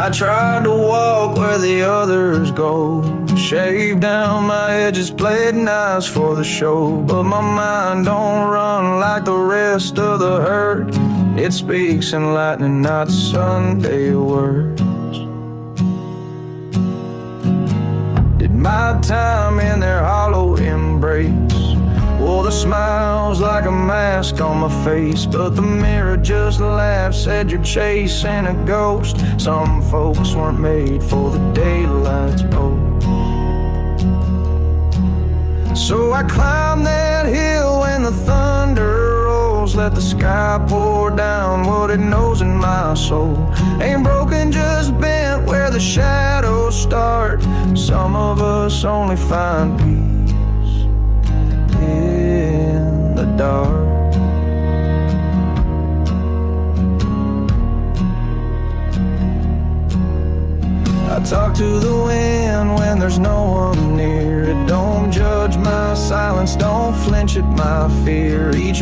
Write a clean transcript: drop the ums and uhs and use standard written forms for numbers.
I tried to walk where the others go, shave down my edges, play it nice for the show. But my mind don't run like the rest of the herd. It speaks in lightning, not Sunday words. Did my time in their hollow embrace, wore the smiles like a mask on my face, but the mirror just laughed, said you're chasing a ghost. Some folks weren't made for the daylight's pose. So I climbed that hill when the thunder rolls, let the sky pour down what it knows in my soul. Ain't broken, just bent where the shadows start. Some of us only find peace in the dark. I talk to the wind when there's no one near. It don't judge my silence, don't flinch at my fear. Each